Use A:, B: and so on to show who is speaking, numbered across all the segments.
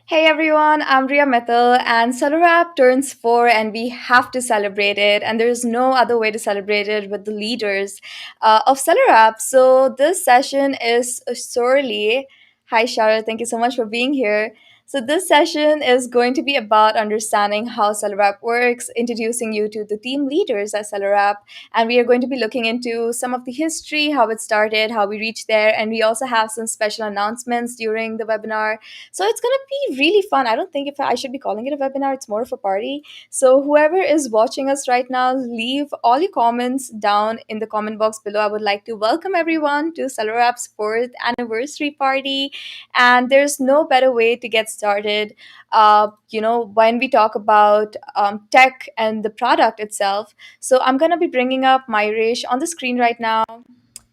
A: Hey everyone, I'm Ria Mithil, and SellerApp turns 4 and we have to celebrate it. And there's no other way to celebrate it with the leaders of SellerApp. So this session is sorely. Hi Shara, thank you so much for being here. So this session is going to be about understanding how SellerApp works, introducing you to the team leaders at SellerApp, and we are going to be looking into some of the history, how it started, how we reached there, and we also have some special announcements during the webinar. So it's going to be really fun. I don't think if I should be calling it a webinar, it's more of a party. So whoever is watching us right now, leave all your comments down in the comment box below. I would like to welcome everyone to SellerApp's 4th anniversary party. And there's no better way to get started. When we talk about tech and the product itself. So I'm going to be bringing up Mayuresh on the screen right now.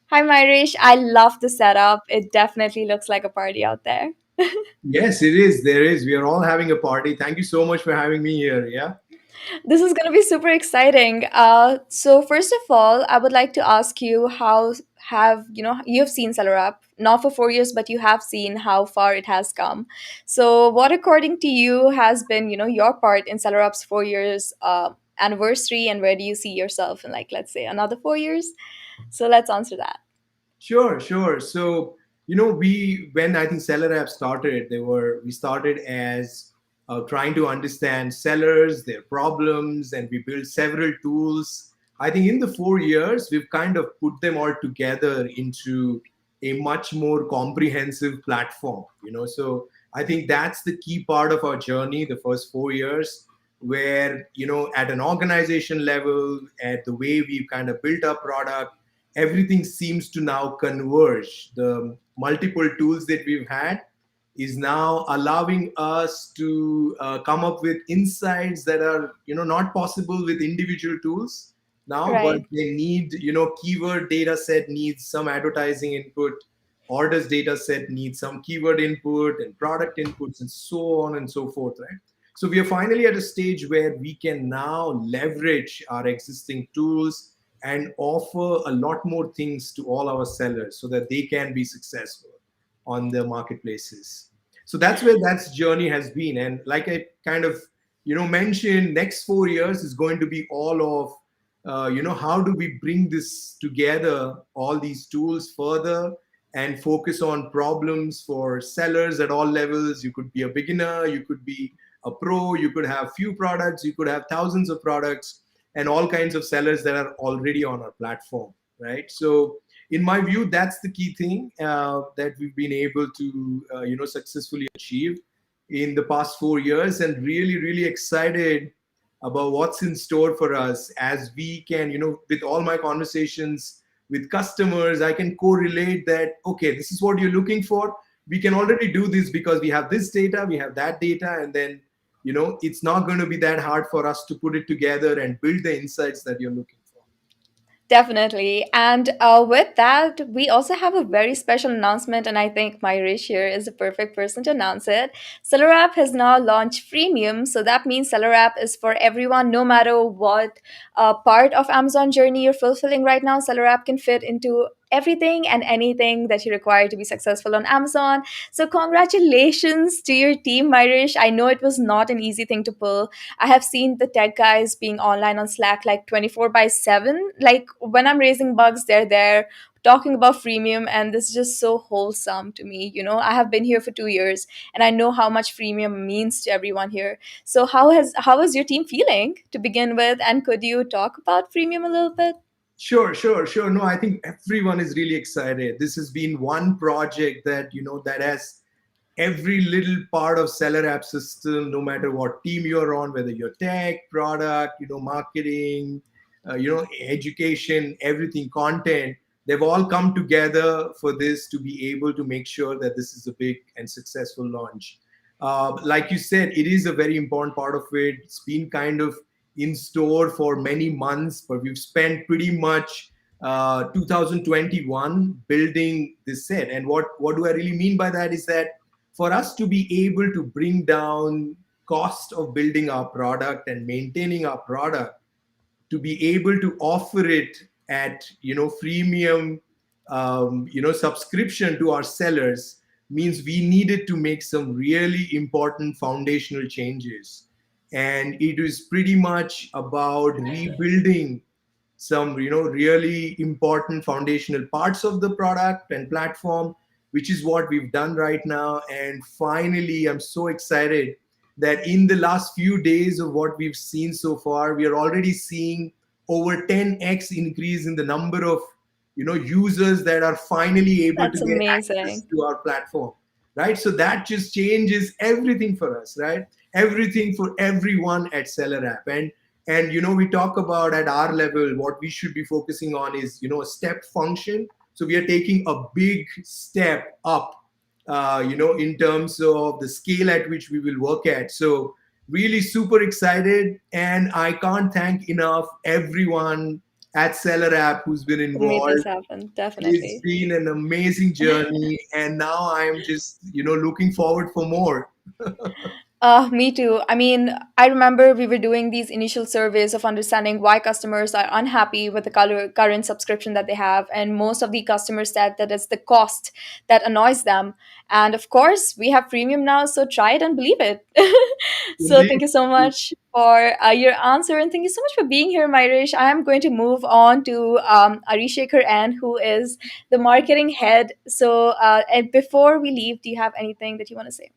A: Hi, Mayuresh. I love the setup. It definitely looks like a party out there.
B: Yes, it is. There is. We are all having a party. Thank you so much for having me here. Yeah.
A: This is going to be super exciting. So first of all, I would like to ask you how have you've seen SellerApp not for 4 years, but you have seen how far it has come. So what, according to you, has been your part in SellerApp's 4 years anniversary, and where do you see yourself in, like, let's say another 4 years? So let's answer that.
B: Sure, sure. So, when I think Seller App started, we started as trying to understand sellers, their problems, and we built several tools. I think in the 4 years, we've kind of put them all together into a much more comprehensive platform, So I think that's the key part of our journey, the first 4 years, where, at an organization level, at the way we've kind of built our product, everything seems to now converge. The multiple tools that we've had is now allowing us to come up with insights that are not possible with individual tools now, but
A: Right.
B: they need keyword data set needs some advertising input, orders data set needs some keyword input and product inputs and so on and so forth, right? So we are finally at a stage where we can now leverage our existing tools and offer a lot more things to all our sellers so that they can be successful on the marketplaces. So that's where that journey has been. And like I kind of mentioned, next 4 years is going to be all of how do we bring this together, all these tools further, and focus on problems for sellers at all levels. You could be a beginner, you could be a pro, you could have few products, you could have thousands of products, and all kinds of sellers that are already on our platform, right? So in my view, that's the key thing that we've been able to successfully achieve in the past 4 years, and really really excited about what's in store for us as we can, with all my conversations with customers, I can correlate that, okay, this is what you're looking for. We can already do this because we have this data, we have that data, and then it's not going to be that hard for us to put it together and build the insights that you're looking for.
A: Definitely. And with that, we also have a very special announcement, and I think Mayuresh here is the perfect person to announce it. SellerApp has now launched Freemium, so that means SellerApp is for everyone, no matter what part of Amazon journey you're fulfilling right now. SellerApp can fit into everything and anything that you require to be successful on Amazon. So congratulations to your team, Mayuresh. I know it was not an easy thing to pull. I have seen the tech guys being online on Slack like 24 by 7. Like when I'm raising bugs, they're there talking about freemium, and this is just so wholesome to me. I have been here for 2 years, and I know how much freemium means to everyone here. So how is your team feeling to begin with, and could you talk about freemium a little bit?
B: Sure, sure, sure. No, I think everyone is really excited. This has been one project that that has every little part of seller app system, no matter what team you're on, whether you're tech, product, marketing, education, everything, content. They've all come together for this to be able to make sure that this is a big and successful launch. Like you said, it is a very important part of it. It's been kind of in store for many months, but we've spent pretty much 2021 building this set. And what do I really mean by that is that for us to be able to bring down cost of building our product and maintaining our product, to be able to offer it at freemium subscription to our sellers, means we needed to make some really important foundational changes. And it is pretty much about rebuilding some really important foundational parts of the product and platform, which is what we've done right now. And finally, I'm so excited that in the last few days of what we've seen so far, we are already seeing over 10x increase in the number of users that are finally able to
A: That's
B: get access
A: amazing.
B: to our platform, right? So that just changes everything for us, right? Everything for everyone at SellerApp. And we talk about at our level what we should be focusing on is a step function. So we are taking a big step up, in terms of the scale at which we will work at. So really super excited, and I can't thank enough everyone at SellerApp who's been
A: Who made this
B: involved.
A: happen?
B: It's
A: Definitely.
B: been an amazing journey, and now I'm just looking forward for more.
A: Me too. I mean, I remember we were doing these initial surveys of understanding why customers are unhappy with the current subscription that they have. And most of the customers said that it's the cost that annoys them. And of course, we have premium now, so try it and believe it. So
B: Indeed.
A: thank you so much for your answer. And thank you so much for being here, Mayuresh. I am going to move on to Arishekar N, who is the marketing head. So, and before we leave, do you have anything that you want to say?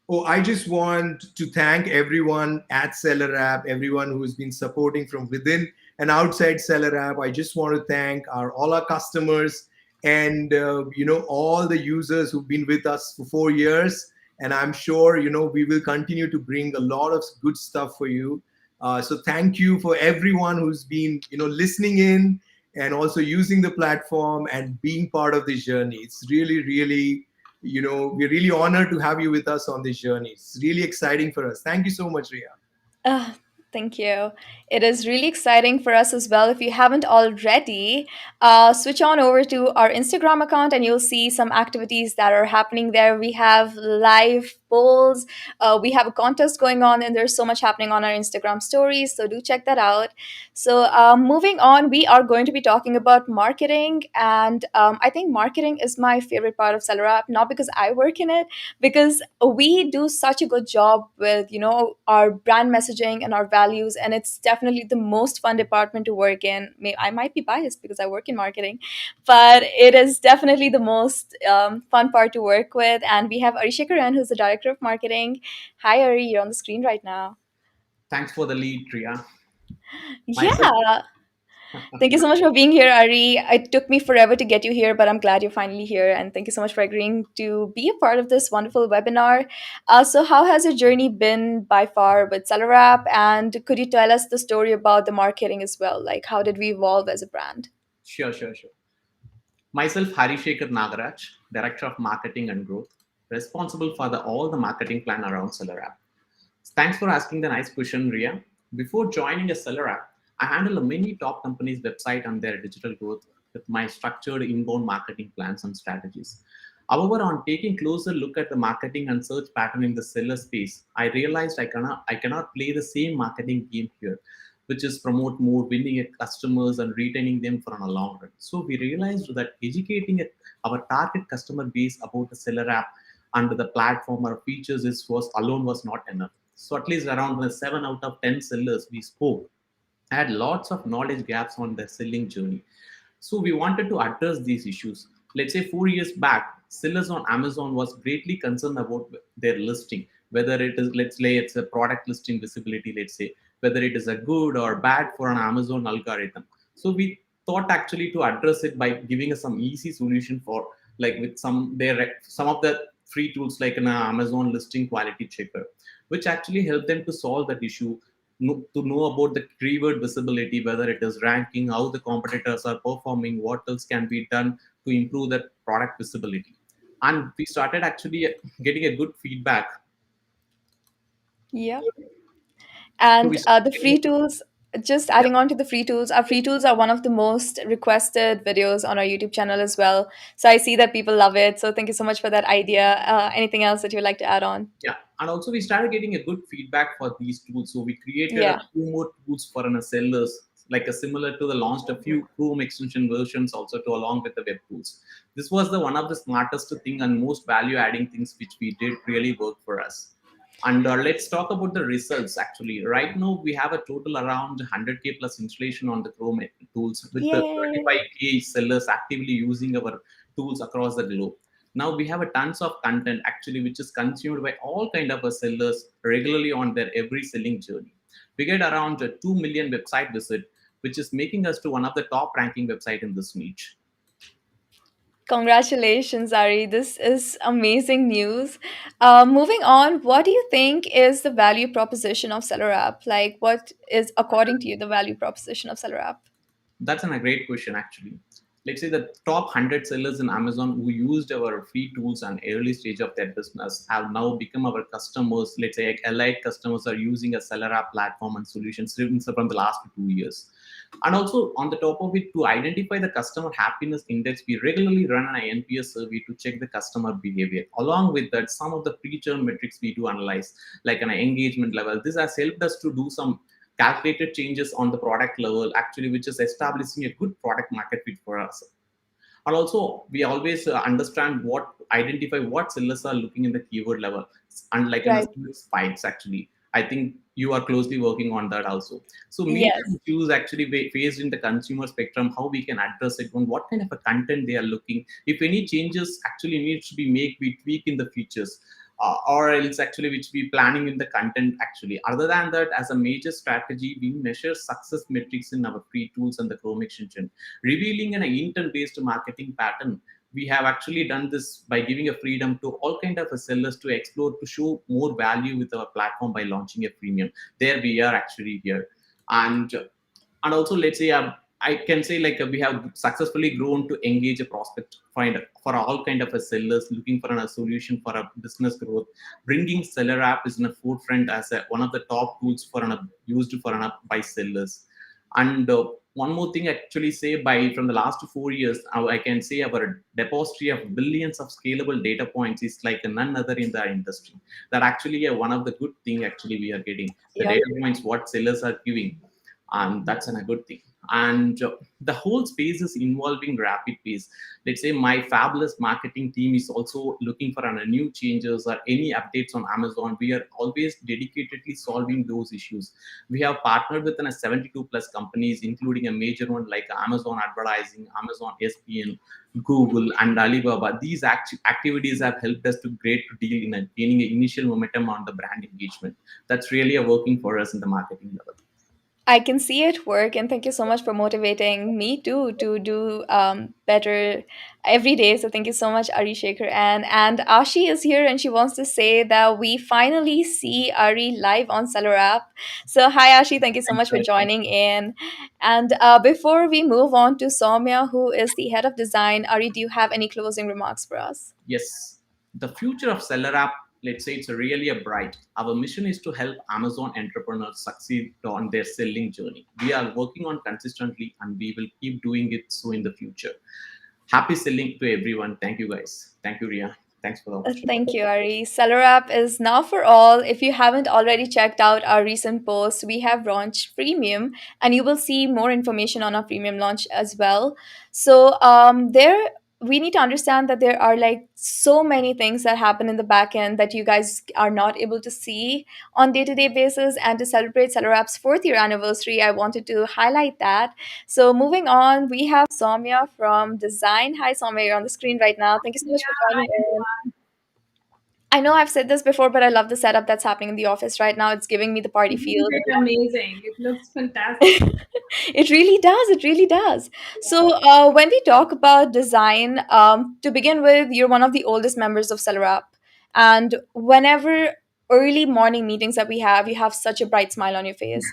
B: Oh, I just want to thank everyone at SellerApp, everyone who's been supporting from within and outside SellerApp. I just want to thank all our customers and all the users who've been with us for 4 years. And I'm sure we will continue to bring a lot of good stuff for you. So thank you for everyone who's been listening in and also using the platform and being part of this journey. It's really, really we're really honored to have you with us on this journey. It's really exciting for us. Thank you so much, Ria.
A: Ah, thank you. It is really exciting for us as well. If you haven't already, switch on over to our Instagram account and you'll see some activities that are happening there. We have live polls, we have a contest going on, and there's so much happening on our Instagram stories. So do check that out. So, moving on, we are going to be talking about marketing. And I think marketing is my favorite part of SellerApp, not because I work in it, because we do such a good job with our brand messaging and our values, and it's definitely the most fun department to work in. I might be biased because I work in marketing, but it is definitely the most fun part to work with. And we have Arishekar, who's the director of marketing. Hi Ari, you're on the screen right now.
C: Thanks for the lead, Priya. Myself,
A: Yeah. Thank you so much for being here, Ari. It took me forever to get you here, but I'm glad you're finally here. And thank you so much for agreeing to be a part of this wonderful webinar. So, how has your journey been by far with SellerApp? And could you tell us the story about the marketing as well? Like, how did we evolve as a brand?
C: sure. Myself, Harishekar Nagaraj, Director of Marketing and Growth, responsible for all the marketing plan around SellerApp. Thanks for asking the nice question, Ria. Before joining a SellerApp, I handle many top companies' website and their digital growth with my structured inbound marketing plans and strategies. However, on taking closer look at the marketing and search pattern in the seller space, I realized I cannot play the same marketing game here, which is promote more winning at customers and retaining them for a long run. So we realized that educating our target customer base about the seller app and the platform or features was not enough. So at least around the 7 out of 10 sellers we spoke had lots of knowledge gaps on their selling journey. So we wanted to address these issues. Let's say 4 years back, sellers on Amazon was greatly concerned about their listing, whether it is, let's say, it's a product listing visibility, let's say, whether it is a good or bad for an Amazon algorithm. So we thought actually to address it by giving us some easy solution for like with some of the free tools like an Amazon listing quality checker, which actually help them to solve that issue, to know about the keyword visibility, whether it is ranking, how the competitors are performing, what else can be done to improve that product visibility. And we started actually getting a good feedback.
A: Yeah.
C: So we
A: And
C: started
A: the
C: getting,
A: free tools, just
C: yeah,
A: adding on to the free tools, our free tools are one of the most requested videos on our YouTube channel as well. So I see that people love it. So thank you so much for that idea. Anything else that you'd like to add on?
C: yeah. And also we started getting a good feedback for these tools. So we created a
A: Yeah.
C: few more tools for our sellers, like a similar to the launched a few Chrome extension versions also to along with the web tools. This was the one of the smartest thing and most value adding things which we did really work for us. And let's talk about the results actually. Right now, we have a total around 100K plus installation on the Chrome tools with the
A: Yay.
C: 35K sellers actively using our tools across the globe. Now we have a tons of content actually which is consumed by all kind of sellers regularly on their every selling journey. We get around 2 million website visit, which is making us to one of the top ranking website in this niche.
A: Congratulations, Ari. This is amazing news. Moving on, what do you think is the value proposition of SellerApp? Like, what is, according to you, the value proposition of SellerApp?
C: That's a great question, actually. Let's say the top 100 sellers in Amazon who used our free tools and early stage of their business have now become our customers. Let's say like allied customers are using a seller app platform and solutions from the last 2 years. And also on the top of it, to identify the customer happiness index, we regularly run an NPS survey to check the customer behavior. Along with that, some of the pre-churn metrics we do analyze, like an engagement level. This has helped us to do some calculated changes on the product level actually, which is establishing a good product market fit for us. And also we always understand what identify what sellers are looking in the keyword level, and like in a
A: Right.
C: spikes actually. I think you are closely working on that also. So major
A: Yes.
C: issues actually faced in the consumer spectrum, how we can address it, on what kind of a content they are looking, if any changes actually needs to be made, we tweak in the features, or else actually which we planning in the content actually. Other than that, as a major strategy, we measure success metrics in our free tools and the Chrome extension, revealing an intent based marketing pattern. We have actually done this by giving a freedom to all kind of sellers to explore, to show more value with our platform by launching a freemium. There we are actually here. And also let's say I can say like we have successfully grown to engage a prospect find for all kind of a sellers looking for a solution for a business growth. Bringing seller app is in the forefront as one of the top tools for used for by sellers. And one more thing actually say, by from the last 4 years, I can say our depository of billions of scalable data points is like none other in the industry. That actually one of the good thing actually we are getting the
A: Yep.
C: data points what sellers are giving, and that's a good thing. And the whole space is involving rapid pace. Let's say my fabulous marketing team is also looking for new changes or any updates on Amazon. We are always dedicatedly solving those issues. We have partnered with 72 plus companies, including a major one like Amazon Advertising, Amazon SPN, Google, and Alibaba. These activities have helped us to great deal in gaining initial momentum on the brand engagement. That's really a working for us in the marketing level.
A: I can see it work, and thank you so much for motivating me too to do better every day. So thank you so much, Arishekar. And Ashi is here, and she wants to say that we finally see Ari live on Seller app. So hi, Ashi. Thank you so much for joining in. And before we move on to Sowmya, who is the head of design, Ari, do you have any closing remarks for us?
C: Yes, the future of seller app, let's say it's really a bright. Our mission is to help Amazon entrepreneurs succeed on their selling journey. We are working on consistently and we will keep doing it so in the future. Happy selling to everyone. Thank you guys. Thank you, Ria. Thanks for the opportunity.
A: Thank you, Ari. SellerApp is now for all. If you haven't already checked out our recent posts, we have launched Freemium, and you will see more information on our Freemium launch as well. So there, we need to understand that there are like so many things that happen in the back end that you guys are not able to see on day-to-day basis. And to celebrate SellerApp's fourth year anniversary, I wanted to highlight that. So moving on, we have Sowmya from Design. Hi, Sowmya, you're on the screen right now. Thank you so much for joining in. I know I've said this before, but I love the setup that's happening in the office right now. It's giving me the party feel.
D: Isn't it amazing? It looks fantastic.
A: It really does. It really does. So, when we talk about design, to begin with, you're one of the oldest members of SellerApp. And whenever early morning meetings that we have, you have such a bright smile on your face.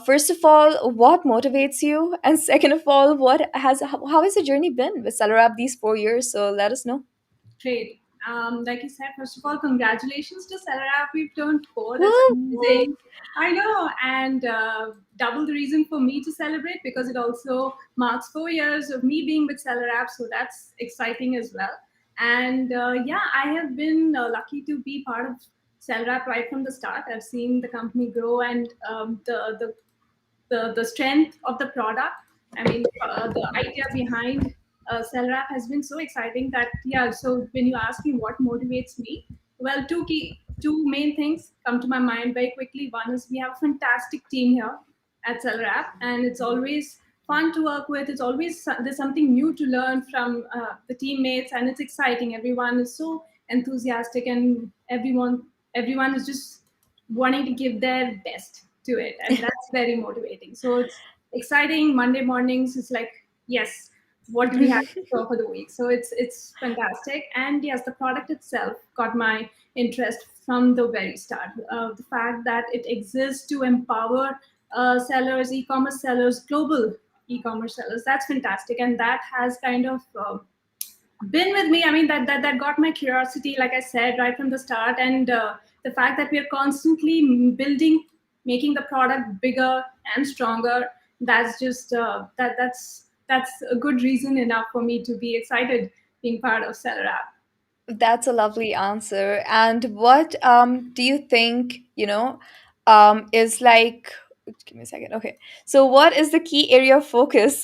A: First of all, what motivates you? And second of all, how has the journey been with SellerApp these 4 years? So let us know.
D: Great. Like you said, first of all, congratulations to SellerApp. We've turned four. That's
A: Woo!
D: amazing. I know, and double the reason for me to celebrate because it also marks 4 years of me being with SellerApp. So that's exciting as well. And yeah, I have been lucky to be part of SellerApp right from the start. I've seen the company grow and the the strength of the product. I mean, the idea behind SellerApp has been so exciting that, yeah. So when you ask me what motivates me, well, two main things come to my mind very quickly. One is we have a fantastic team here at SellerApp, and it's always fun to work with. It's always there's something new to learn from the teammates, and it's exciting. Everyone is so enthusiastic, and everyone is just wanting to give their best to it, and that's very motivating. So it's exciting. Monday mornings, it's like, yes, what do we have to show for the week? So it's fantastic. And yes, the product itself got my interest from the very start. The fact that it exists to empower sellers, e-commerce sellers, global e-commerce sellers, that's fantastic. And that has kind of been with me. I mean, that got my curiosity, like I said, right from the start. And the fact that we are constantly building, making the product bigger and stronger, that's just that's a good reason enough for me to be excited being part of SellerApp.
A: That's a lovely answer. And what do you think, is like, give me a second. Okay. So, what is the key area of focus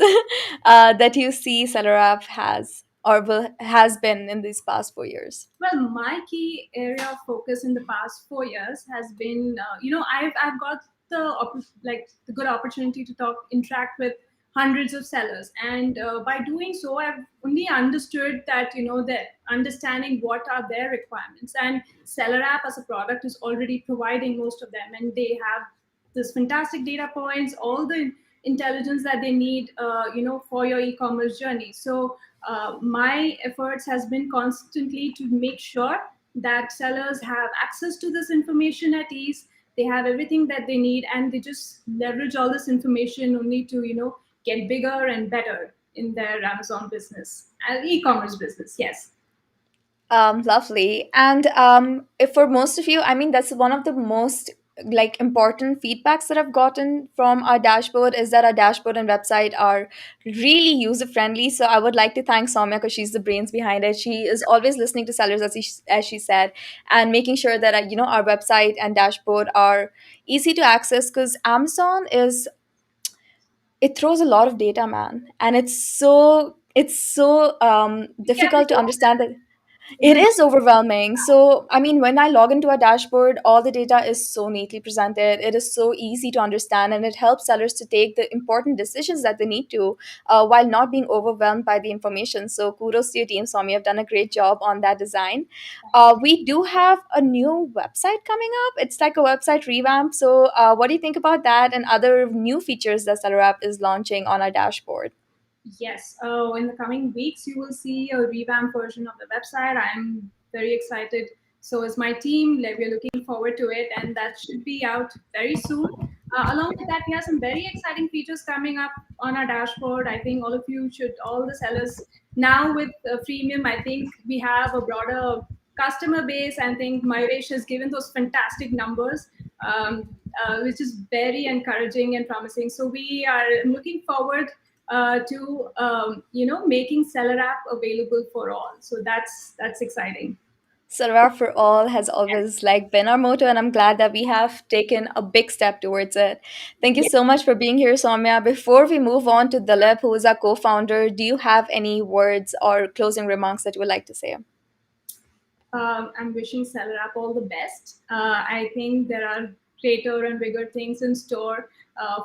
A: that you see Seller App has or has been in these past 4 years?
D: Well, my key area of focus in the past 4 years has been, I've got the good opportunity to interact with hundreds of sellers, and by doing so, I've only understood that that understanding what are their requirements, and Seller App as a product is already providing most of them, and they have this fantastic data points, all the intelligence that they need, for your e-commerce journey. So my efforts has been constantly to make sure that sellers have access to this information at ease. They have everything that they need, and they just leverage all this information only to get bigger and better in their Amazon business and e-commerce business. Yes.
A: Lovely. And if for most of you, I mean, that's one of the most like important feedbacks that I've gotten from our dashboard is that our dashboard and website are really user friendly. So I would like to thank Sowmya because she's the brains behind it. She is always listening to sellers as she said, and making sure that our website and dashboard are easy to access because Amazon is it throws a lot of data, man, and it's so
D: Yeah.
A: difficult to understand that it is overwhelming. So, I mean, when I log into a dashboard, all the data is so neatly presented. It is so easy to understand, and it helps sellers to take the important decisions that they need to while not being overwhelmed by the information. So, kudos to your team, Swami. You've done a great job on that design. We do have a new website coming up. It's like a website revamp. So, what do you think about that and other new features that SellerApp is launching on our dashboard?
D: Yes. Oh, in the coming weeks, you will see a revamped version of the website. I'm very excited. So is my team. Like, we're looking forward to it, and that should be out very soon. Along with that, we have some very exciting features coming up on our dashboard. I think all of you should, all the sellers now with Freemium. I think we have a broader customer base. I think Mayuresh has given those fantastic numbers, which is very encouraging and promising. So we are looking forward to making SellerApp available for all. So that's exciting.
A: Sarah for all has always like been our motto, and I'm glad that we have taken a big step towards it. Thank you
D: Yes.
A: so much for being here, Soumya. Before we move on to Dilip, who is our co-founder, do you have any words or closing remarks that you would like to say?
D: I'm wishing SellerApp all the best. I think there are greater and bigger things in store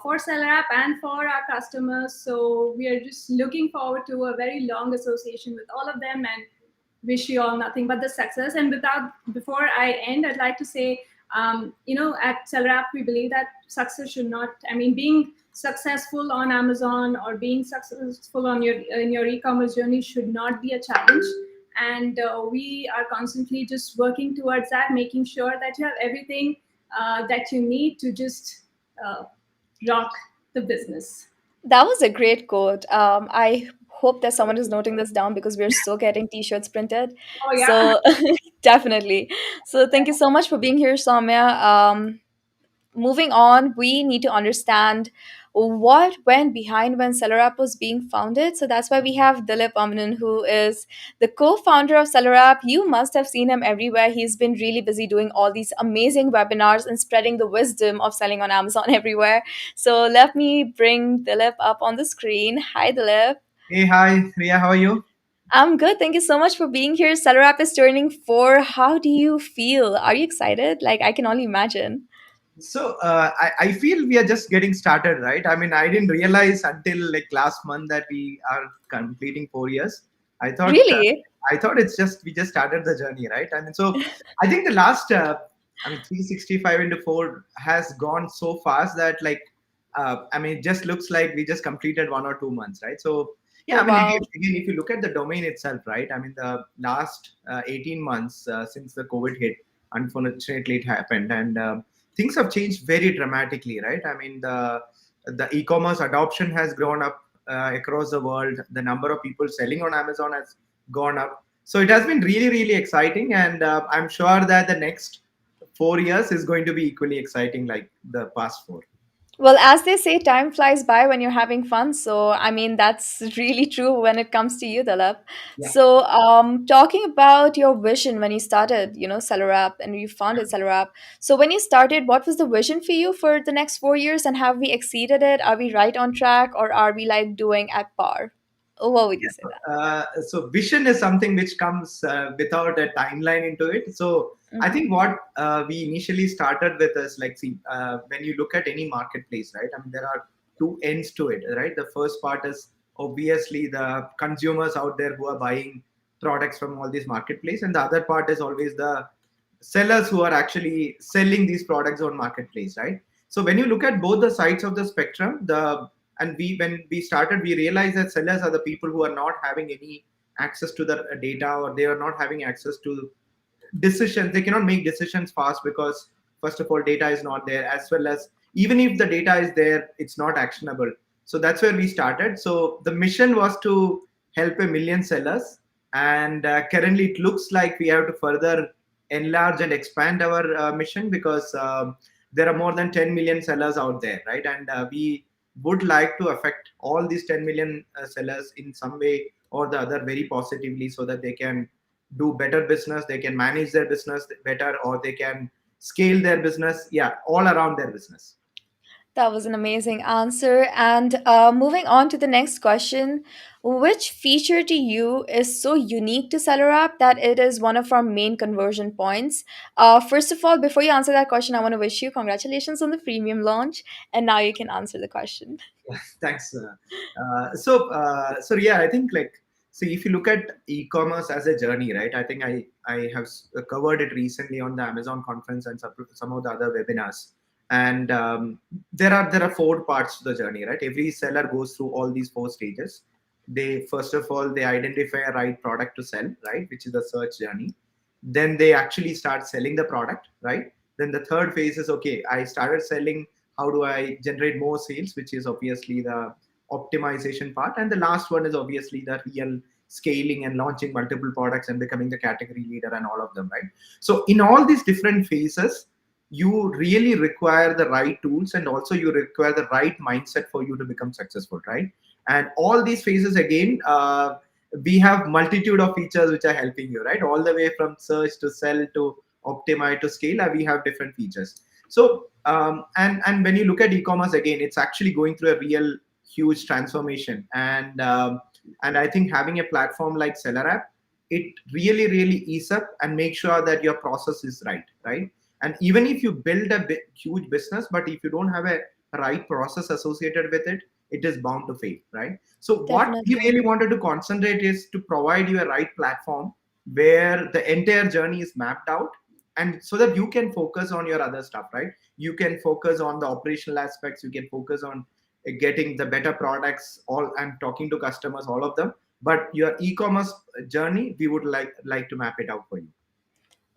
D: for SellerApp and for our customers. So we are just looking forward to a very long association with all of them, and wish you all nothing but the success. And before I end, I'd like to say, at SellerApp, we believe that success should not, I mean, being successful on Amazon or being successful on in your e-commerce journey should not be a challenge. And we are constantly just working towards that, making sure that you have everything that you need to just uh, rock the business.
A: That was a great quote. I hope that someone is noting this down because we're still getting t-shirts printed.
D: Oh yeah.
A: So definitely. So thank you so much for being here, Soumya. Moving on, we need to understand what went behind when SellerApp was being founded. So that's why we have Dilip, who is the co-founder of SellerApp. You must have seen him everywhere. He's been really busy doing all these amazing webinars and spreading the wisdom of selling on Amazon everywhere. So let me bring Dilip up on the screen. Hi, Dilip.
E: Hey, hi, Ria, how are you?
A: I'm good. Thank you so much for being here. SellerApp is turning 4. How do you feel? Are you excited? Like, I can only imagine.
E: So, I feel we are just getting started, right? I mean, I didn't realize until like last month that we are completing 4 years. I thought, uh,
A: Really?
E: I thought it's just we just started the journey, right? I mean, so I think the last, 365 into 4 has gone so fast that I mean, it just looks like we just completed 1 or 2 months, right? So, yeah,
A: Oh,
E: I mean,
A: wow.
E: again, if you look at the domain itself, right? I mean, the last 18 months since the COVID hit, unfortunately, it happened, and things have changed very dramatically, right? I mean, the e-commerce adoption has grown up across the world. The number of people selling on Amazon has gone up. So it has been really, really exciting, and I'm sure that the next 4 years is going to be equally exciting like the past four.
A: Well, as they say, time flies by when you're having fun. So, I mean, that's really true when it comes to you, Dilip.
E: Yeah.
A: So, talking about your vision when you started, SellerApp and you founded SellerApp. So, when you started, what was the vision for you for the next 4 years? And have we exceeded it? Are we right on track, or are we like doing at par? Oh, what would you say that?
E: So vision is something which comes without a timeline into it. So I
A: Mm-hmm.
E: think what we initially started with is like, see, when you look at any marketplace, right? I mean, there are two ends to it, right? The first part is obviously the consumers out there who are buying products from all these marketplace, and the other part is always the sellers who are actually selling these products on marketplace, right? So when you look at both the sides of the spectrum, when we started, we realized that sellers are the people who are not having any access to the data, or they are not having access to decisions. They cannot make decisions fast because first of all data is not there, as well as even if the data is there, it's not actionable. So that's where we started. So the mission was to help 1 million sellers, and currently it looks like we have to further enlarge and expand our mission, because there are more than 10 million sellers out there, right? And we would like to affect all these 10 million sellers in some way or the other very positively, so that they can do better business, they can manage their business better, or they can scale their business, yeah, all around their business.
A: That was an amazing answer. And moving on to the next question, which feature to you is so unique to SellerApp that it is one of our main conversion points? First of all, before you answer that question, I want to wish you congratulations on the freemium launch. And now you can answer the question.
E: Thanks. So yeah, I think like, see, if you look at e-commerce as a journey, right? I think I have covered it recently on the Amazon conference and some of the other webinars. And there are 4 parts to the journey, right? Every seller goes through all these 4 stages. They first of all they identify a right product to sell, right, which is the search journey. Then they actually start selling the product, right? Then the third phase is, okay, I started selling, how do I generate more sales, which is obviously the optimization part. And the last one is obviously the real scaling and launching multiple products and becoming the category leader and all of them, right? So in all these different phases, you really require the right tools, and also you require the right mindset for you to become successful, right? And all these phases again, we have multitude of features which are helping you, right? All the way from search to sell to optimize to scale, we have different features. So and when you look at e-commerce again, it's actually going through a real huge transformation. And I think having a platform like SellerApp, it really ease up and make sure that your process is right? And even if you build a huge business, but if you don't have a right process associated with it, it is bound to fail, right? So what we
A: Definitely.
E: really wanted to concentrate is to provide you a right platform where the entire journey is mapped out, and so that you can focus on your other stuff, right? You can focus on the operational aspects, you can focus on getting the better products, all, and talking to customers, all of them. But your e-commerce journey, we would like to map it out for you.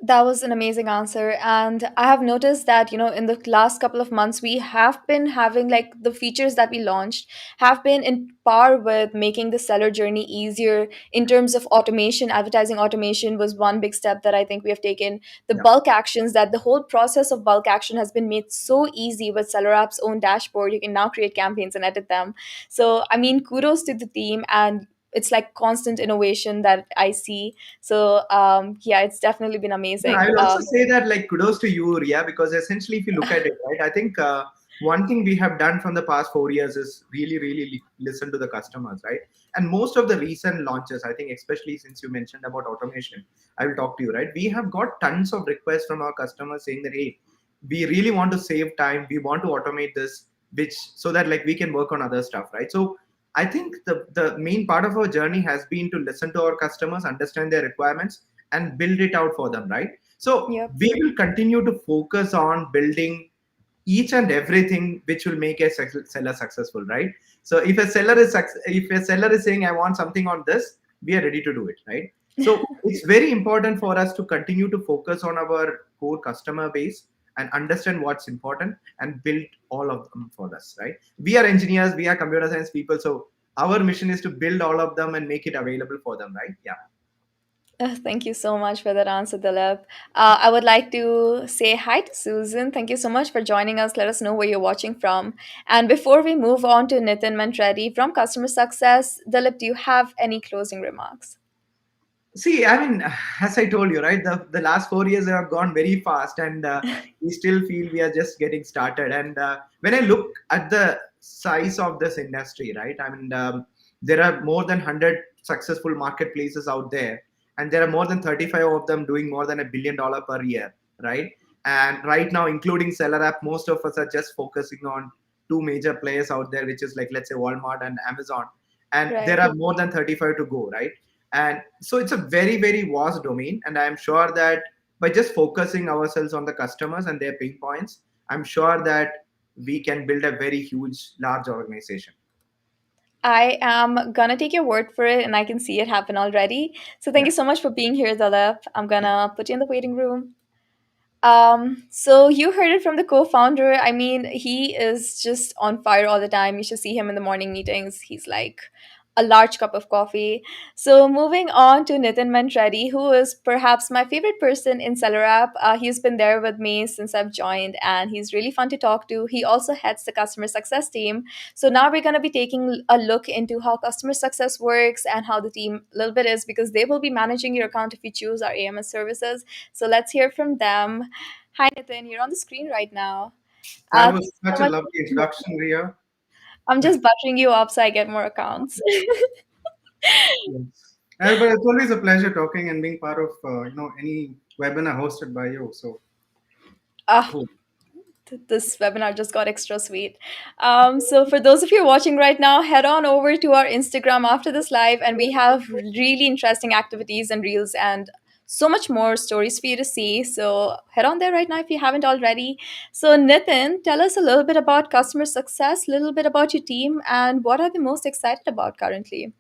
A: That was an amazing answer. And I have noticed that, in the last couple of months, we have been having like the features that we launched have been in par with making the seller journey easier in terms of automation. Advertising automation was one big step that I think we have taken. The
E: Yeah.
A: bulk actions, that the whole process of bulk action has been made so easy with Seller App's own dashboard. You can now create campaigns and edit them. So, I mean, kudos to the team. And it's like constant innovation that I see. So yeah, it's definitely been
E: Yeah, I
A: amazing.
E: will also say that like kudos to you, Ria, because essentially, if you look at it, right, I think one thing we have done from the past 4 years is really listen to the customers, right? And most of the recent launches, I think, especially since you mentioned about automation, I will talk to you, right? We have got tons of requests from our customers saying that, hey, we really want to save time, we want to automate this, which so that like we can work on other stuff, right? So I think the main part of our journey has been to listen to our customers, understand their requirements, and build it out for them, right? So
A: Yep.
E: we will continue to focus on building each and everything which will make a seller successful, right? So if a seller is saying I want something on this, we are ready to do it, right? So it's very important for us to continue to focus on our core customer base and understand what's important and build all of them for us, right? We are engineers, we are computer science people, so our mission is to build all of them and make it available for them, right? Yeah.
A: Thank you so much for that answer, Dilip. I would like to say hi to Susan. Thank you so much for joining us. Let us know where you're watching from. And before we move on to Nithin Mentreddy from Customer Success, Dilip, do you have any closing remarks?
E: See, I mean, as I told you, right, the last 4 years have gone very fast, and we still feel we are just getting started. And when I look at the size of this industry, right, I mean, there are more than 100 successful marketplaces out there, and there are more than 35 of them doing more than $1 billion per year, right? And right now, including SellerApp, most of us are just focusing on two major players out there, which is like, let's say, Walmart and Amazon. And there
A: Right.
E: are more than 35 to go, right? And so it's a very vast domain, and I'm sure that by just focusing ourselves on the customers and their pain points, I'm sure that we can build a very huge large organization.
A: I am gonna take your word for it, and I can see it happen already. So thank
E: Yeah.
A: you so much for being here, Dilip. I'm gonna put you in the waiting room. So you heard it from the co-founder. I mean, he is just on fire all the time. You should see him in the morning meetings. He's like a large cup of coffee. So moving on to Nithin Mentreddy, who is perhaps my favorite person in SellerApp. He's been there with me since I've joined, and he's really fun to talk to. He also heads the customer success team. So now we're going to be taking a look into how customer success works and how the team a little bit is, because they will be managing your account if you choose our AMS services. So let's hear from them. Hi, Nithin. You're on the screen right now.
E: That
A: Thank
E: was
A: you so
E: such a
A: much.
E: lovely introduction, Ria.
A: I'm just buttering you up so I get more accounts.
F: Yes. But it's always a pleasure talking and being part of any webinar hosted by you. So
A: Ah,
F: cool.
A: this webinar just got extra sweet. So for those of you watching right now, head on over to our Instagram after this live, and we have really interesting activities and reels and so much more stories for you to see. So head on there right now if you haven't already. So Nitin, tell us a little bit about customer success, a little bit about your team, and what are they most excited about currently?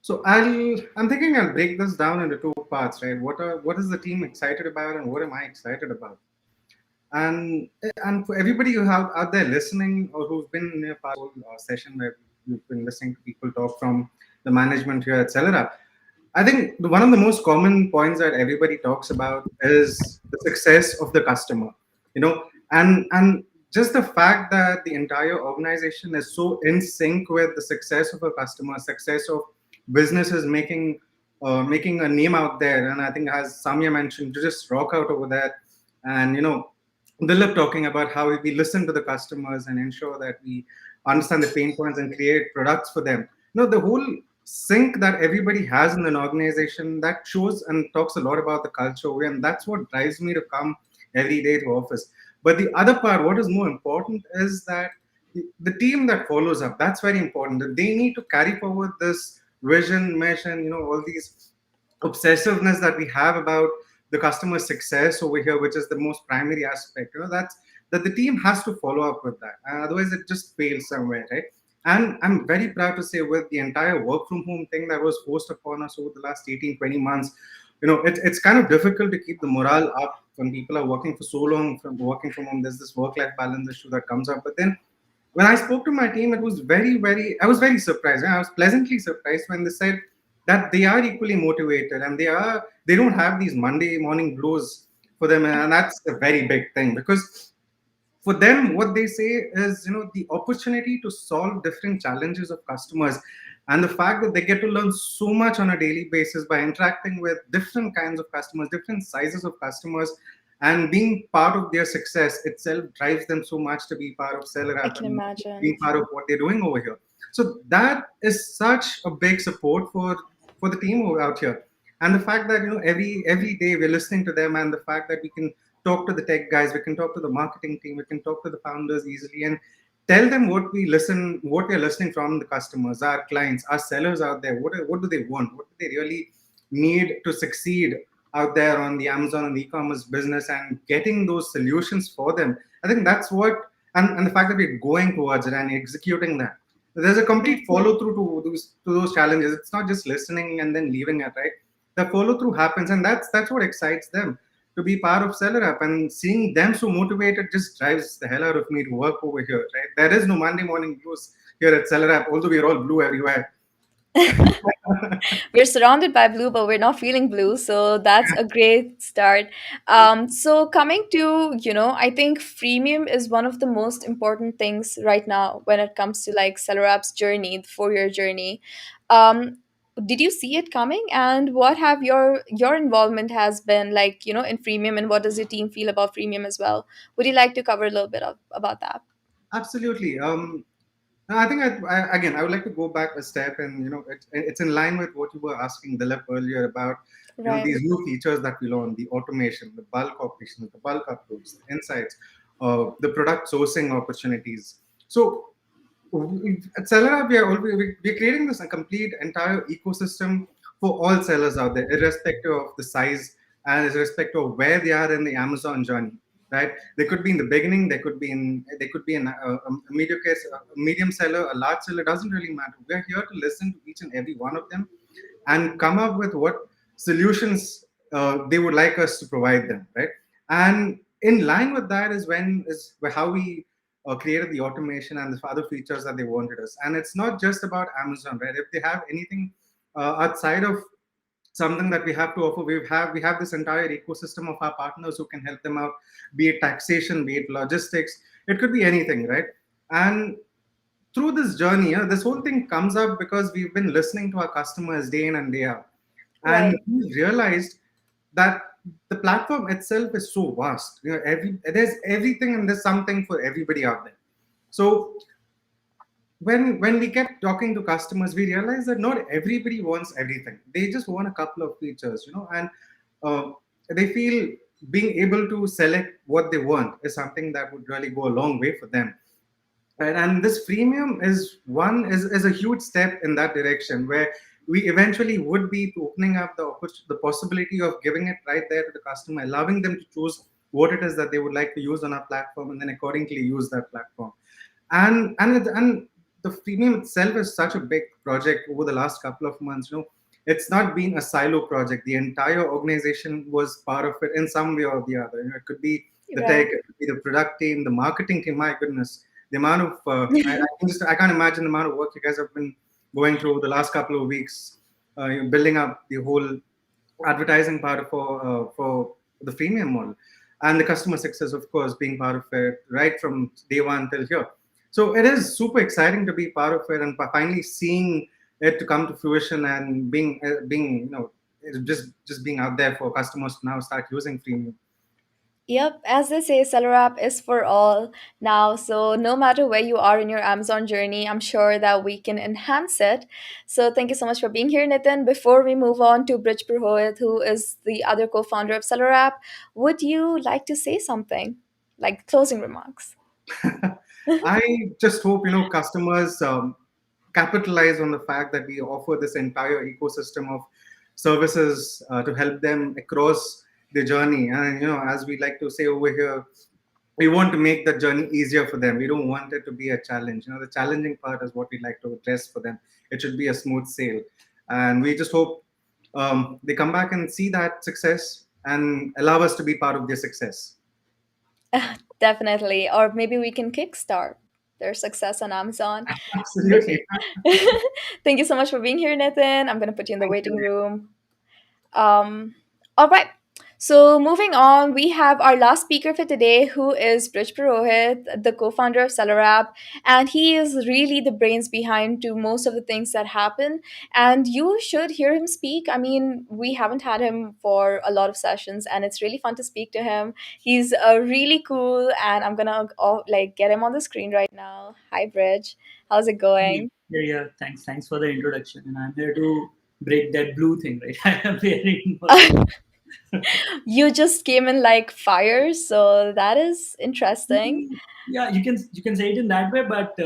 F: So I'm thinking I'll break this down into two parts, right? What is the team excited about and what am I excited about? And for everybody who have out there listening or who's been in a past session where you've been listening to people talk from the management here at SellerApp, I think one of the most common points that everybody talks about is the success of the customer, and just the fact that the entire organization is so in sync with the success of a customer, success of businesses making a name out there. And I think, as Sowmya mentioned, to just rock out over that, and Dilip talking about how we listen to the customers and ensure that we understand the pain points and create products for them. The whole sync that everybody has in an organization, that shows and talks a lot about the culture, and that's what drives me to come every day to office. But the other part, what is more important, is that the team that follows up, that's very important. That they need to carry forward this vision, mission, all these obsessiveness that we have about the customer success over here, which is the most primary aspect. That's that the team has to follow up with that, and otherwise it just fails somewhere, right? And I'm very proud to say, with the entire work from home thing that was forced upon us over the last 18, 20 months, it's kind of difficult to keep the morale up when people are working for so long from working from home. There's this work-life balance issue that comes up. But then when I spoke to my team, it was I was very surprised. I was pleasantly surprised when they said that they are equally motivated and they don't have these Monday morning blues for them. And that's a very big thing, because for them what they say is, the opportunity to solve different challenges of customers, and the fact that they get to learn so much on a daily basis by interacting with different kinds of customers, different sizes of customers, and being part of their success itself drives them so much to be part of
A: I
F: SellerApp
A: can
F: and
A: imagine.
F: being part of what they're doing over here. So that is such a big support for the team out here. And the fact that, every day we're listening to them, and the fact that we can talk to the tech guys, we can talk to the marketing team, we can talk to the founders easily and tell them what we're listening from the customers, our clients, our sellers out there. What do they want? What do they really need to succeed out there on the Amazon and the e-commerce business, and getting those solutions for them. I think that's what, and the fact that we're going towards it and executing that. There's a complete follow through to those challenges. It's not just listening and then leaving it, right? The follow through happens, and that's what excites them to be part of SellerApp, and seeing them so motivated just drives the hell out of me to work over here, right? There is no Monday morning blues here at SellerApp, although we're all blue everywhere.
A: We're surrounded by blue, but we're not feeling blue. So that's a great start. So coming to, I think freemium is one of the most important things right now when it comes to like Seller App's journey, the 4 year journey. Um, did you see it coming, and what have your involvement has been like, in freemium, and what does your team feel about freemium as well? Would you like to cover a little bit about that?
F: Absolutely. I think again, I would like to go back a step, and it's in line with what you were asking Dilip earlier about,
A: Right.
F: these new features that we learn, the automation, the bulk operations, the bulk uploads, the insights, the product sourcing opportunities. So at SellerApp, we're creating this a complete entire ecosystem for all sellers out there, irrespective of the size and irrespective of where they are in the Amazon journey. Right? They could be in the beginning. They could be in a medium case, a medium seller, a large seller. Doesn't really matter. We're here to listen to each and every one of them, and come up with what solutions they would like us to provide them. Right? And in line with that is how we created the automation and the other features that they wanted us. And it's not just about Amazon, right? If they have anything outside of something that we have to offer, we have this entire ecosystem of our partners who can help them out, be it taxation, be it logistics. It could be anything, right? And through this journey, this whole thing comes up because we've been listening to our customers day in and day out, and
A: Right.
F: we realized that the platform itself is so vast. There's everything and there's something for everybody out there. So when we kept talking to customers, we realized that not everybody wants everything. They just want a couple of features, and uh, they feel being able to select what they want is something that would really go a long way for them. Right? And this freemium is a huge step in that direction, where we eventually would be opening up the possibility of giving it right there to the customer, allowing them to choose what it is that they would like to use on our platform, and then accordingly use that platform. And the freemium itself is such a big project over the last couple of months. It's not been a silo project. The entire organization was part of it in some way or the other. It could be the tech,
A: Right.
F: it could be the product team, the marketing team. My goodness, the amount of I can't imagine the amount of work you guys have been going through the last couple of weeks, building up the whole advertising part for the freemium model, and the customer success, of course, being part of it right from day one till here. So it is super exciting to be part of it, and finally seeing it to come to fruition, and being just being out there for customers to now start using freemium.
A: Yep, as they say, Seller App is for all now. So no matter where you are in your Amazon journey, I'm sure that we can enhance it. So thank you so much for being here, Nithin. Before we move on to Brij Purhohit, who is the other co-founder of Seller App, would you like to say something, like closing remarks?
F: I just hope customers capitalize on the fact that we offer this entire ecosystem of services to help them across the journey. And as we like to say over here, we want to make that journey easier for them. We don't want it to be a challenge. The challenging part is what we like to address for them. It should be a smooth sail, and we just hope they come back and see that success and allow us to be part of their success.
A: Definitely. Or maybe we can kickstart their success on Amazon.
F: Absolutely.
A: Okay. Thank you so much for being here, Nathan. I'm going to put you in the
F: Thank
A: waiting
F: you.
A: room. All right. So moving on, we have our last speaker for today, who is Brij Purhohit, the co-founder of SellerApp, and he is really the brains behind to most of the things that happen. And you should hear him speak. I mean, we haven't had him for a lot of sessions, and it's really fun to speak to him. He's really cool, and I'm gonna get him on the screen right now. Hi, Brij. How's it going?
G: Yeah. Thanks for the introduction. And I'm here to break that blue thing, right? I am wearing blue.
A: You just came in like fire, so that is interesting.
G: Yeah, you can say it in that way, but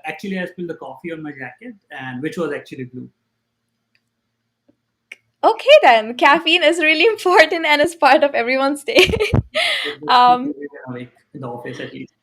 G: actually I spilled the coffee on my jacket, and which was actually blue.
A: Okay, then caffeine is really important and is part of everyone's day.
G: It just keeps
A: um,
G: everyone awake in the office at least.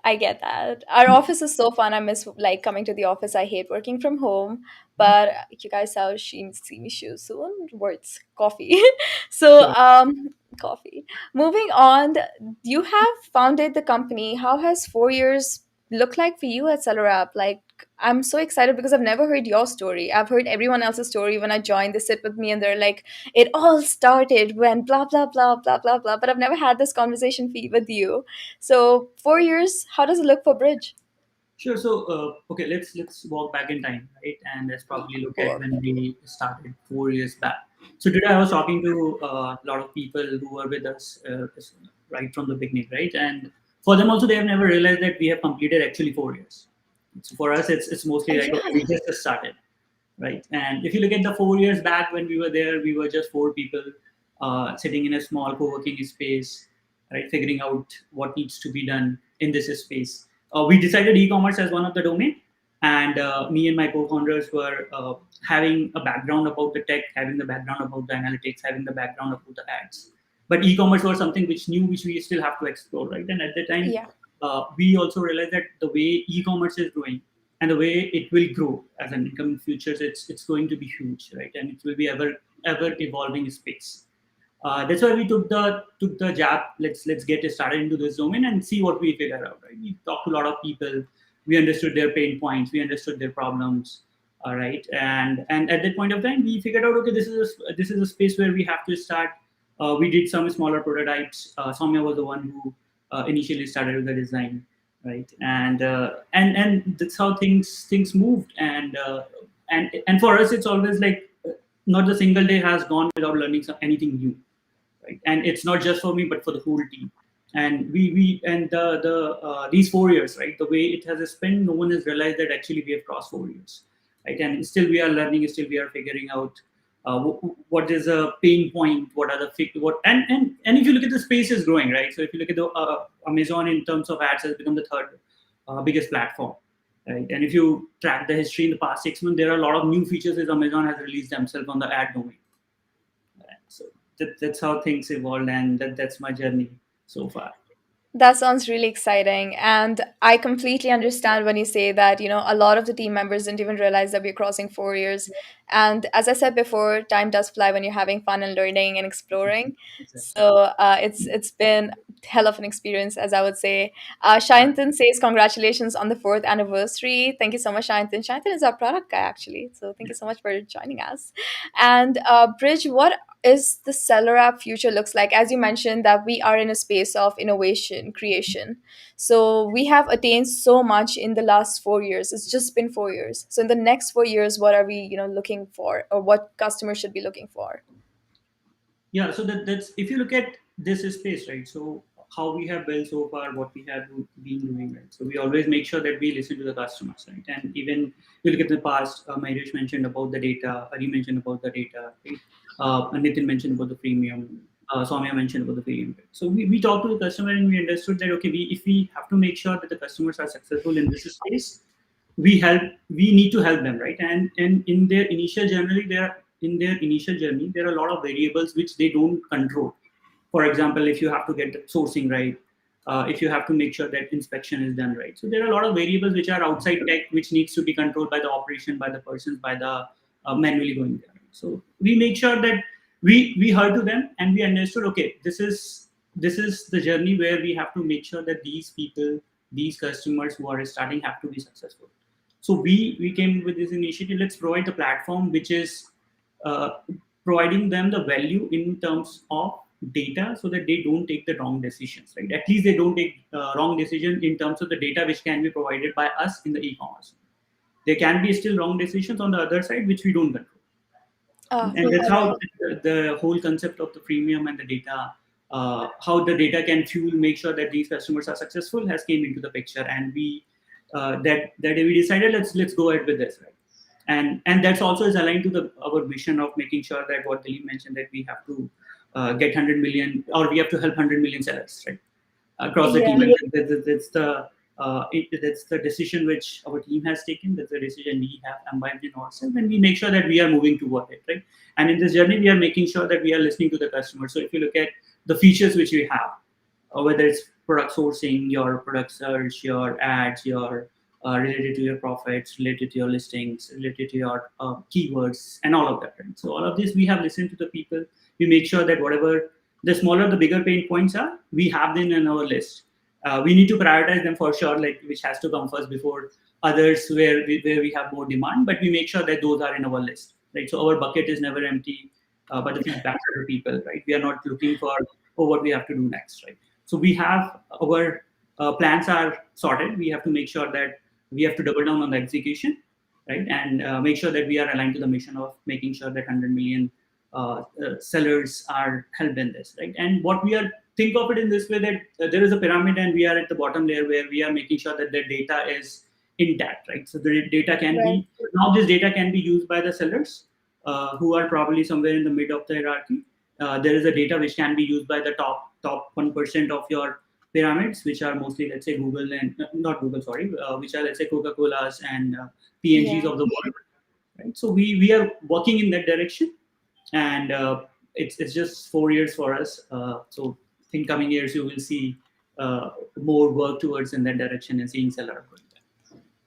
A: I get that. Our office is so fun. I miss like coming to the office. I hate working from home, but you guys shall see me soon. Words, coffee. so,
G: Sure.
A: coffee. Moving on, you have founded the company. How has 4 years looked like for you at SellerApp? Like, I'm so excited because I've never heard your story. I've heard everyone else's story. When I joined, they sit with me and they're like, "It all started when blah blah blah blah blah blah." But I've never had this conversation with you. So 4 years, how does it look for Bridge?
G: Sure. So, okay, let's walk back in time, right? And let's probably look at
A: Cool.
G: when we started 4 years back. So today I was talking to a lot of people who were with us right from the beginning, right? And for them also, they have never realized that we have completed actually 4 years. So for us, it's mostly like, okay, we
A: Yeah.
G: just started, right? And if you look at the 4 years back when we were there, we were just four people sitting in a small co-working space, right? Figuring out what needs to be done in this space. We decided e-commerce as one of the domain, and me and my co-founders were having a background about the tech, having the background about the analytics, having the background about the ads. But e-commerce was something which we still have to explore, right? And at the time,
A: Yeah.
G: we also realized that the way e-commerce is growing and the way it will grow as an income in futures, it's going to be huge, right? And it will be ever evolving space. That's why we took the jab. Let's get started into this domain and see what we figure out. Right? We talked to a lot of people. We understood their pain points. We understood their problems. All right, and at that point of time, we figured out, okay, this is a space where we have to start. We did some smaller prototypes. Sowmya was the one who initially started with the design, right? And that's how things moved. And for us, it's always like not a single day has gone without learning anything new, right? And it's not just for me, but for the whole team. And we and the these 4 years, right? The way it has spent, no one has realized that actually we have crossed 4 years, right? And still we are learning, still we are figuring out what is a pain point, what are the and if you look at the space is growing, right? So if you look at the Amazon in terms of ads has become the third biggest platform, right? And if you track the history in the past 6 months, there are a lot of new features that Amazon has released themselves on the ad domain. So that's how things evolved, and that's my journey so far.
A: That sounds really exciting. And I completely understand when you say that, a lot of the team members didn't even realize that we're crossing 4 years. And as I said before, time does fly when you're having fun and learning and exploring.
G: Exactly.
A: So it's been hell of an experience, as I would say. Shayantan says congratulations on the 4th anniversary. Thank you so much, Shayantan. Shayantan is our product guy, actually. So thank you so much for joining us. And Bridge, what is the SellerApp future looks like? As you mentioned, that we are in a space of innovation creation, so we have attained so much in the last 4 years. It's just been 4 years. So in the next 4 years, what are we looking for, or what customers should be looking for?
G: Yeah, so that's if you look at this space, right? So how we have built so far, what we have been doing, right? So we always make sure that we listen to the customers, right? And even you look at the past, Mayuresh mentioned about the data, Ari mentioned about the data, right? Nithin mentioned about the freemium, Sowmya mentioned about the freemium. Right? So we talked to the customer and we understood that, okay, if we have to make sure that the customers are successful in this space, we need to help them, right? And in their initial journey, there are a lot of variables which they don't control. For example, if you have to get the sourcing right, if you have to make sure that inspection is done right, so there are a lot of variables which are outside tech, which needs to be controlled by the operation, by the persons, by the manually going there. So we make sure that we heard to them and we understood, okay, this is the journey where we have to make sure that these people, these customers who are starting have to be successful. So we came with this initiative. Let's provide a platform which is uh, providing them the value in terms of data, so that they don't take the wrong decisions. Right? At least they don't take wrong decision in terms of the data which can be provided by us in the e-commerce. There can be still wrong decisions on the other side which we don't control,
A: Oh,
G: and that's
A: all right.
G: how the whole concept of the freemium and the data, how the data can fuel, make sure that these customers are successful, has came into the picture. And we that we decided, let's go ahead with this, right? And that's also is aligned to the our vision of making sure that what Dilip mentioned, that we have to get 100 million, or we have to help 100 million sellers, right, across the
A: Yeah.
G: team. And that's the decision which our team has taken. That's the decision we have imbibed in ourselves, and we make sure that we are moving toward it, right? And in this journey, we are making sure that we are listening to the customer. So if you look at the features which we have, whether it's product sourcing, your product search, your ads, your related to your profits, related to your listings, related to your keywords, and all of that. Right? So all of this, we have listened to the people. We make sure that whatever the smaller, the bigger pain points are, we have them in our list. We need to prioritize them for sure, like which has to come first before others where we have more demand. But we make sure that those are in our list, right? So our bucket is never empty. But the feedback to the people, right? We are not looking for what we have to do next, right? So we have our plans are sorted. We have to make sure that we have to double down on the execution, right? And make sure that we are aligned to the mission of making sure that 100 million sellers are helped in this, right? And what we are think of it in this way, that there is a pyramid and we are at the bottom layer where we are making sure that the data is intact, right? So the data can
A: Right.
G: be, now this data can be used by the sellers who are probably somewhere in the mid of the hierarchy. There is a data which can be used by the top 1% of your pyramids, which are mostly, let's say, Google and not Google, sorry, which are, let's say, Coca-Colas and PNGs
A: Yeah.
G: of the world, right? So we are working in that direction, and it's just 4 years for us. So in coming years, you will see more work towards in that direction and seeing seller going there.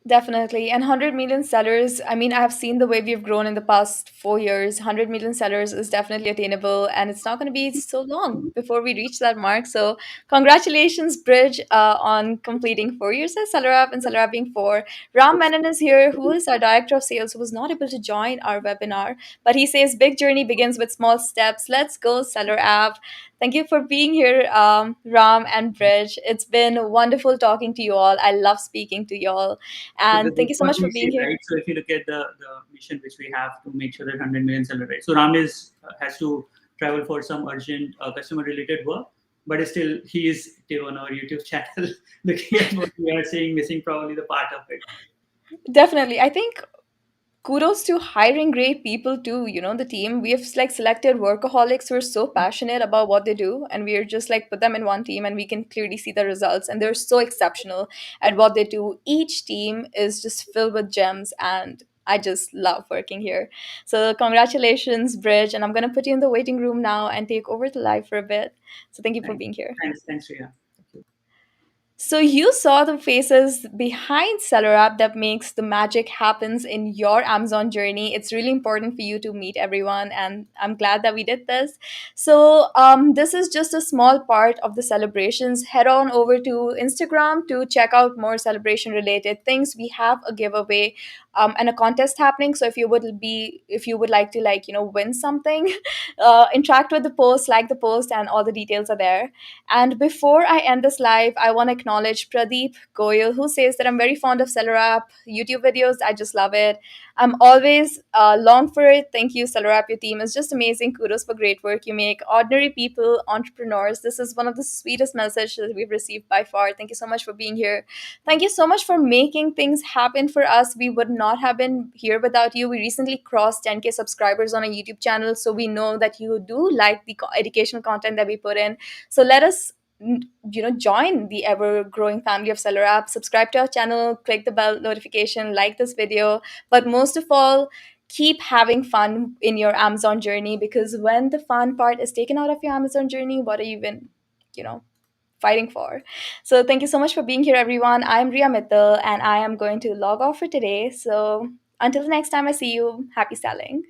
A: Definitely. And 100 million sellers, I mean, I have seen the way we've grown in the past 4 years. 100 million sellers is definitely attainable, and it's not going to be so long before we reach that mark. So, congratulations, Brij, on completing 4 years as SellerApp and SellerApp being four. Ram Menon is here, who is our director of sales, who was not able to join our webinar, but he says big journey begins with small steps. Let's go, SellerApp. Thank you for being here, Ram and Brij. It's been wonderful talking to you all. I love speaking to you all.
G: So
A: And thank you
G: that's
A: so
G: what
A: much
G: we
A: for being
G: see,
A: here.
G: right? So if you look at the mission which we have to make sure that 100 million seller, right? So Ram is has to travel for some urgent customer related work, but still he is active on our YouTube channel, looking at what we are saying, missing probably the part of it.
A: Definitely. I think kudos to hiring great people too, the team. We have like selected workaholics who are so passionate about what they do, and we are just like put them in one team and we can clearly see the results, and they're so exceptional at what they do. Each team is just filled with gems, and I just love working here. So congratulations, Bridge, and I'm going to put you in the waiting room now and take over the live for a bit. So thank you for
G: Thanks,
A: being here.
G: thanks, Riya. Thank you.
A: So you saw the faces behind SellerApp that makes the magic happens in your Amazon journey. It's really important for you to meet everyone, and I'm glad that we did this. So this is just a small part of the celebrations. Head on over to Instagram to check out more celebration-related things. We have a giveaway and a contest happening. So if you would like to win something, interact with the post, like the post, and all the details are there. And before I end this live, I want to acknowledge Pradeep Goyal, who says that I'm very fond of SellerApp YouTube videos. I just love it. I'm always long for it. Thank you, SellerApp. Your team is just amazing. Kudos for great work you make. Ordinary people, entrepreneurs. This is one of the sweetest messages that we've received by far. Thank you so much for being here. Thank you so much for making things happen for us. We would not have been here without you. We recently crossed 10K subscribers on our YouTube channel, so we know that you do like the educational content that we put in. So let us join the ever growing family of SellerApp. Subscribe to our channel, click the bell notification, like this video, but most of all, keep having fun in your Amazon journey, because when the fun part is taken out of your Amazon journey, what are you even fighting for? So thank you so much for being here, everyone. I'm Riya Mittal, and I am going to log off for today. So until the next time I see you, happy selling.